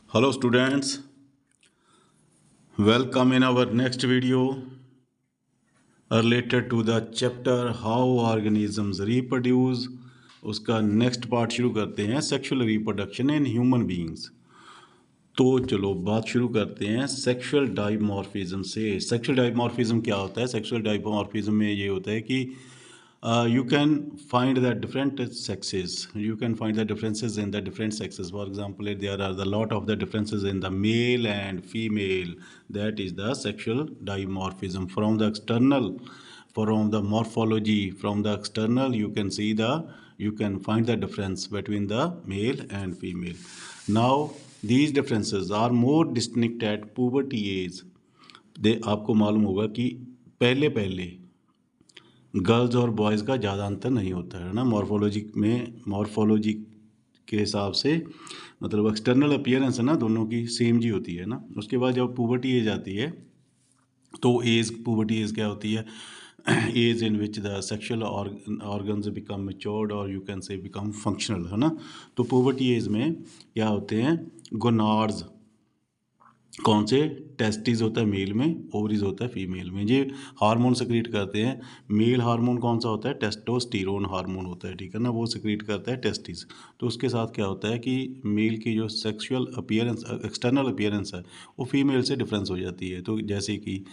Hello students, welcome in our next video related to the chapter how organisms reproduce। उसका next part शुरू करते हैं sexual reproduction in human beings. तो चलो बात शुरू करते हैं सेक्सुअल डाइमॉर्फिज्म से। सेक्सुअल डाइमॉर्फिज्म क्या होता है? सेक्सुअल डाइमॉर्फिज्म में ये होता है कि you can find the different sexes, you can find the differences in the different sexes. For example, there are the lot of the differences in the male and female. That is the sexual dimorphism. From the external, from the morphology, from the external, you can find the difference between the male and female. Now these differences are more distinct at puberty age. दे आपको मालूम होगा कि पहले पहले girls और boys का ज़्यादा अंतर नहीं होता है ना। मॉर्फोलॉजी के हिसाब से मतलब एक्सटर्नल अपीयरेंस है ना, दोनों की सेम जी होती है ना। उसके बाद जब पुबर्टी एज आती है तो पुबर्टी एज क्या होती है? Age in which the sexual organs become matured और you can say become functional, है ना। तो पुबर्टी एज में क्या होते हैं? गोनाड्स। कौन से? टेस्टिस होता है मेल में, ओवरीज होता है फीमेल में। ये हार्मोन सिक्रीट करते हैं। मेल हार्मोन कौन सा होता है? टेस्टोस्टेरोन हार्मोन होता है, ठीक है ना। वो सिक्रीट करता है टेस्टिस। तो उसके साथ क्या होता है कि मेल की जो सेक्सुअल अपीयरेंस, एक्सटर्नल अपीयरेंस है, वो फीमेल से डिफरेंस हो जाती है। तो जैसे कि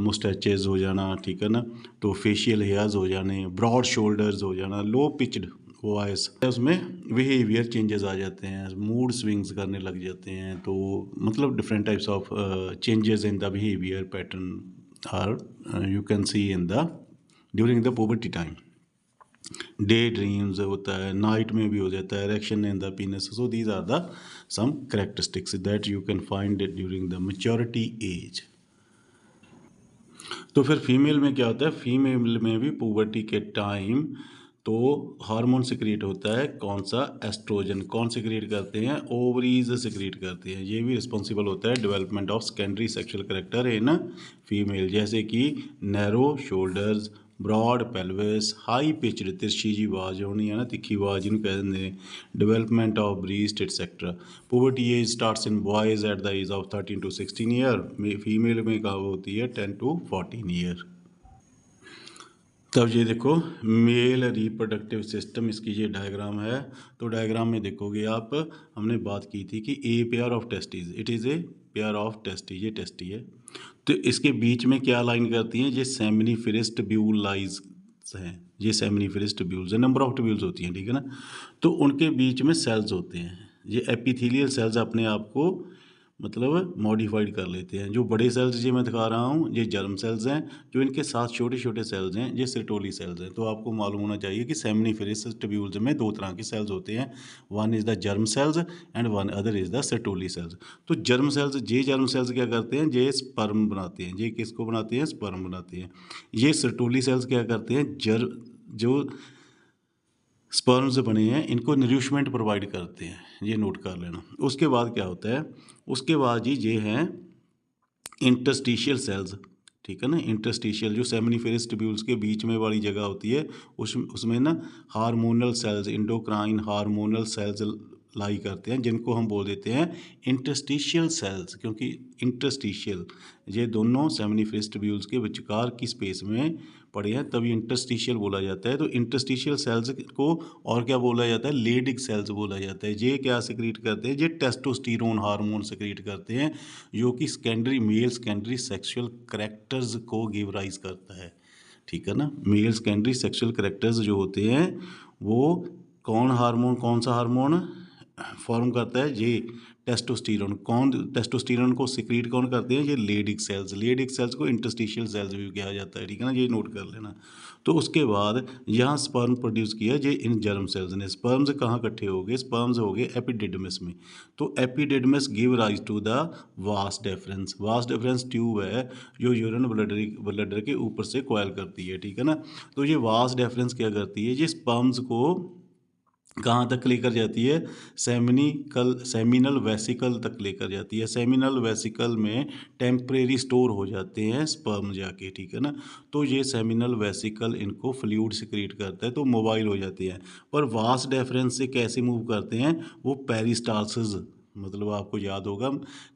मुस्टैचेज हो जाना, ठीक है ना, तो फेशियल हेयर्स हो जाने, ब्रॉड शोल्डर्स हो जाना, लो पिच्ड वॉइस, उसमें बिहेवियर चेंजेस आ जाते हैं, मूड स्विंग्स करने लग जाते हैं। तो मतलब different types of changes in the behaviour pattern are you can see in the during the puberty time. Day dreams होता है, नाइट में भी हो जाता है, erection in the penis. So these are the some characteristics that you can find it during the maturity age. तो फिर female में क्या होता है? फीमेल में भी पुबर्टी के टाइम तो हार्मोन सिक्रीट होता है। कौन सा? एस्ट्रोजन। कौन सिक्रीट करते हैं? ओवरीज सिक्रीट करते हैं। ये भी रिस्पॉन्सिबल होता है development of secondary sexual character in female, जैसे कि narrow shoulders, broad pelvis, high pitched तिरछी जी आवाज़ होनी है ना, तिखी आवाज़ जिन्होंने कहते हैं, development of breast etcetera. Puberty age starts in boys at the age of 13 to 16 year. Female में कहाँ होती है? 10 to 14 ईयर। तब ये देखो मेल रिप्रोडक्टिव सिस्टम, इसकी ये डायग्राम है। तो डायग्राम में देखोगे आप, हमने बात की थी कि a pair of testes, it is a pair of testis, ये टेस्टी है। तो इसके बीच में क्या लाइन करती हैं? ये सेमिनिफेरस ट्यूब्यूल लाइज हैं, ये सेमिनिफेरस ट्यूब्यूल्स हैं, नंबर ऑफ ट्यूब्यूल्स होती हैं, ठीक है ना। तो उनके बीच में सेल्स होते हैं, ये एपिथेलियल सेल्स अपने आप को मतलब मॉडिफाइड कर लेते हैं। जो बड़े सेल्स ये मैं दिखा रहा हूँ, ये जर्म सेल्स हैं। जो इनके साथ छोटे छोटे सेल्स हैं, ये सर्टोली सेल्स हैं। तो आपको मालूम होना चाहिए कि सेमिनिफेरस ट्यूब्यूल्स में दो तरह के सेल्स होते हैं, one is the germ cells and one other is the Sertoli cells. तो जर्म सेल्स क्या करते हैं? ये स्पर्म बनाते हैं। ये किसको बनाते हैं? स्पर्म बनाते हैं। ये सर्टोली सेल्स क्या करते हैं? जो स्पर्म से बने हैं, इनको नरिशमेंट प्रोवाइड करते हैं, ये नोट कर लेना। उसके बाद क्या होता है? उसके बाद जी ये हैं इंटरस्टिशियल सेल्स, ठीक है ना। इंटरस्टिशियल जो सेमिनिफेरस ट्यूब्यूल्स के बीच में वाली जगह होती है, उसमें ना hormonal cells, endocrine hormonal cells lie करते हैं, जिनको हम बोल देते हैं इंटरस्टिशियल सेल्स। क्योंकि इंटरस्टिशियल ये दोनों सेमिनिफेरस ट्यूब्यूल्स के विचकार की स्पेस में पड़े हैं, तभी इंटरस्टिशियल बोला जाता है। तो इंटरस्टिशियल सेल्स को और क्या बोला जाता है? लेडिक सेल्स बोला जाता है। ये क्या सिक्रीट करते हैं? ये टेस्टोस्टेरोन हार्मोन सिक्रीट करते हैं, जो कि सेकेंडरी सेक्सुअल करेक्टर्स को गिव राइज करता है, ठीक है ना। मेल सेकेंडरी सेक्सुअल करेक्टर्स जो होते हैं, वो कौन सा हार्मोन फॉर्म करता है? ये टेस्टोस्टेरोन। टेस्टोस्टेरोन को सिक्रीट कौन करते हैं? ये लेडिक सेल्स को इंटरस्टिशियल सेल्स भी कहा जाता है, ठीक है ना। ये नोट कर लेना। तो उसके बाद यहाँ स्पर्म प्रोड्यूस किया ये इन जर्म सेल्स ने। स्पर्म्स कहाँ इकट्ठे हो गए? स्पर्म्स हो गए एपिडिडमिस में। तो epididymis give rise to the vas deferens. Vas deferens tube है जो यूरिन ब्लडर के ऊपर से कॉइल करती है, ठीक है ना। तो ये वास डेफरेंस क्या करती है? ये स्पर्म्स को कहाँ तक लेकर जाती है? सेमिनल वेसिकल तक लेकर जाती है। सेमिनल वेसिकल में टेम्परेरी स्टोर हो जाते हैं स्पर्म जाके, ठीक है ना। तो ये सेमिनल वेसिकल इनको फ्लूइड सिक्रीट करता है, तो मोबाइल हो जाते हैं। पर वास डेफरेंस से कैसे मूव करते हैं? वो पेरिस्टालसिस मतलब आपको याद होगा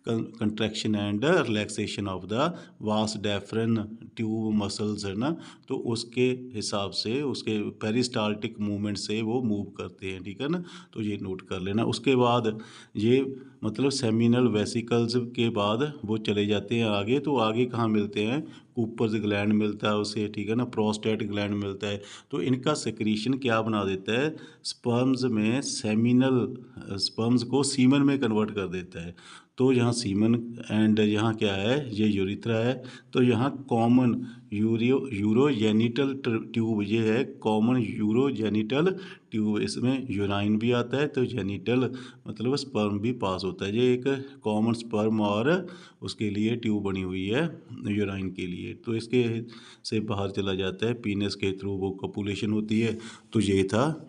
contraction and relaxation of the वास डेफरन ट्यूब मसल्स है ना, तो उसके हिसाब से उसके पेरिस्टाल्टिक मूवमेंट से वो मूव करते हैं, ठीक है ना। तो ये नोट कर लेना। उसके बाद ये मतलब सेमिनल वेसिकल्स के बाद वो चले जाते हैं आगे। तो आगे कहाँ मिलते हैं, कूपर्स ग्लैंड मिलता है उसे, ठीक है ना, प्रोस्टेट ग्लैंड मिलता है। तो इनका सेक्रीशन क्या बना देता है, स्पर्म्स में सेमिनल स्पर्म्स को सीमन में कन्वर्ट कर देता है। तो यहाँ सीमन एंड यहाँ क्या है, ये यूरिथ्रा है। तो यहाँ कॉमन यूरोजेनिटल ट्यूब, ये है कॉमन यूरोजेनिटल ट्यूब, इसमें यूराइन भी आता है। तो जेनिटल मतलब स्पर्म भी पास होता है। ये एक कॉमन स्पर्म और उसके लिए ट्यूब बनी हुई है यूराइन के लिए। तो इसके से बाहर चला जाता है, पीनस के थ्रू वो कॉपुलेशन होती है। तो ये था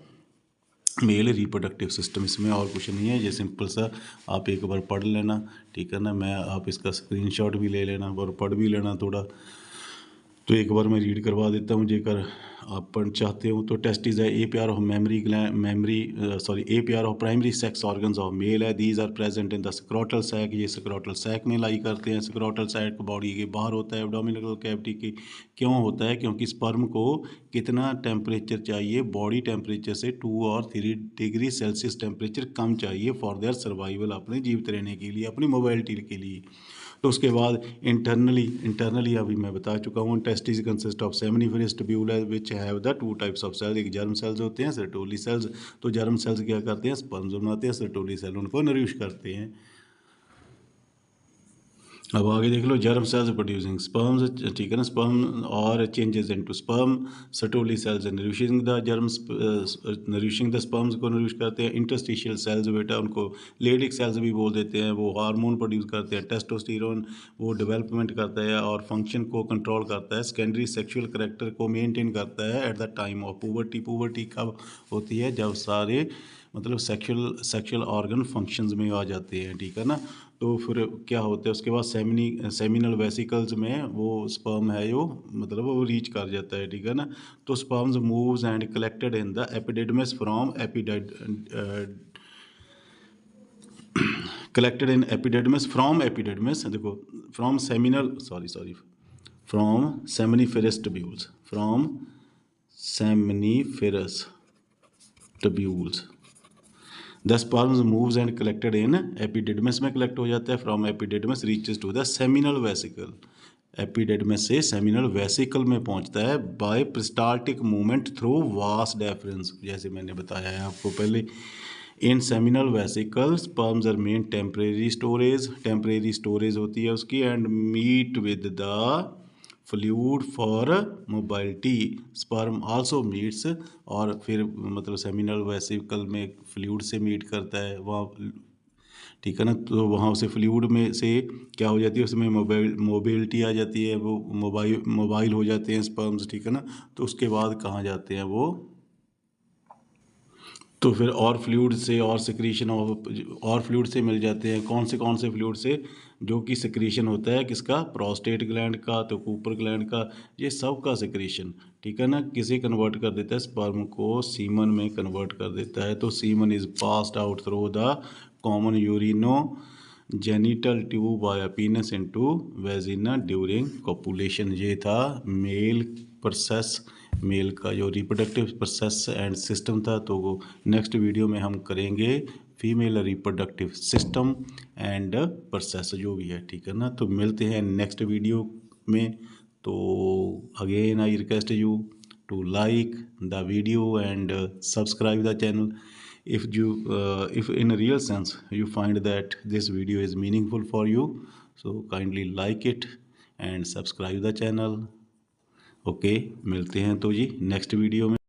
मेल रिप्रोडक्टिव सिस्टम, इसमें और कुछ नहीं है। ये सिंपल सा आप एक बार पढ़ लेना, ठीक है ना। मैं आप इसका स्क्रीनशॉट भी ले लेना और पढ़ भी लेना थोड़ा। तो एक बार मैं रीड करवा देता हूँ, जेकर आप पढ़ चाहते हो तो। टेस्टिस है a pair of a pair of primary sex organs of male है। These are present in the scrotal sac, ये स्क्रोटल सैक में लाई करते हैं। स्क्रोटल सैक बॉडी के बाहर होता है, एब्डोमिनल कैविटी की। क्यों होता है, क्योंकि स्पर्म को कितना टेम्परेचर चाहिए, बॉडी टेम्परेचर से 2 और 3 डिग्री सेल्सियस टेम्परेचर कम चाहिए फॉर देयर सर्वाइवल, अपने जीवित रहने के लिए, अपनी मोबाइलिटी के लिए। तो उसके बाद इंटरनली अभी मैं बता चुका हूँ। Testis consist of seminiferous tubule which have the 2 types of cells, एक जर्म सेल्स होते हैं, सर्टोली सेल्स। तो जर्म सेल्स क्या करते हैं, स्पर्म्स बनाते हैं, सर्टोली सेल उनको नरिश करते हैं। अब आगे देख लो, जर्म सेल्स प्रोड्यूसिंग स्पर्म्स, ठीक है ना, स्पर्म और changes into sperm. Sertoli cells nourishing the germs, nourishing the sperms को नरिश करते हैं। इंटरस्टिशियल सेल्स बेटा उनको लेडिक सेल्स भी बोल देते हैं, वो हार्मोन प्रोड्यूस करते हैं, टेस्टोस्टेरोन, वो डेवलपमेंट करता है और फंक्शन को कंट्रोल करता है। सेकेंडरी सेक्सुअल करेक्टर को मेंटेन करता है at the time of puberty. Puberty कब होती है, जब सारे मतलब सेक्सुअल ऑर्गन फंक्शंस में आ जाते हैं, ठीक है ना। तो फिर क्या होता है उसके बाद सेमिनल वेसिकल्स में वो स्पर्म है जो मतलब वो रीच कर जाता है, ठीक है ना। तो sperms moves and collected in the epididymis from collected in epididymis from epididymis, देखो from seminal from seminiferous tubules, from seminiferous tubules. The sperms moves and collected in epididymis में कलेक्ट हो जाता है। From epididymis reaches to the seminal vesicle, epididymis से seminal vesicle में पहुंचता है by peristaltic movement through vas deferens, जैसे मैंने बताया है आपको पहले। In seminal vesicle sperms are main temporary storage होती है उसकी, and meet with the fluid for mobility. Sperm also meets, और फिर मतलब सेमिनल वेसिकल में फ्लूइड से मीट करता है वहाँ, ठीक है ना। तो वहाँ उसे फ्लूइड में से क्या हो जाती है, उसमें मोबिलिटी आ जाती है, वो मोबाइल हो जाते हैं स्पर्म्स, ठीक है ना। तो उसके बाद कहाँ जाते हैं वो, तो फिर और फ्लूइड से और सिक्रीशन और फ्लूइड से मिल जाते हैं। कौन से फ्लूइड से, जो कि सिक्रीशन होता है किसका, प्रोस्टेट ग्लैंड का, तो कूपर ग्लैंड का, ये सब का सिक्रीशन, ठीक है ना। किसे कन्वर्ट कर देता है, स्पर्म को सीमन में कन्वर्ट कर देता है। तो semen is passed out through the common urinogenital tube by penis into vagina during copulation. ये था मेल प्रोसेस, मेल का जो रिप्रोडक्टिव प्रोसेस एंड सिस्टम था। तो वो नेक्स्ट वीडियो में हम करेंगे female reproductive system and process जो भी है, ठीक है ना। तो मिलते हैं नेक्स्ट वीडियो में। तो again I request you to like the video and subscribe the channel if in a real sense you find that this video is meaningful for you, so kindly like it and subscribe the channel। Okay, मिलते हैं तो जी next video में।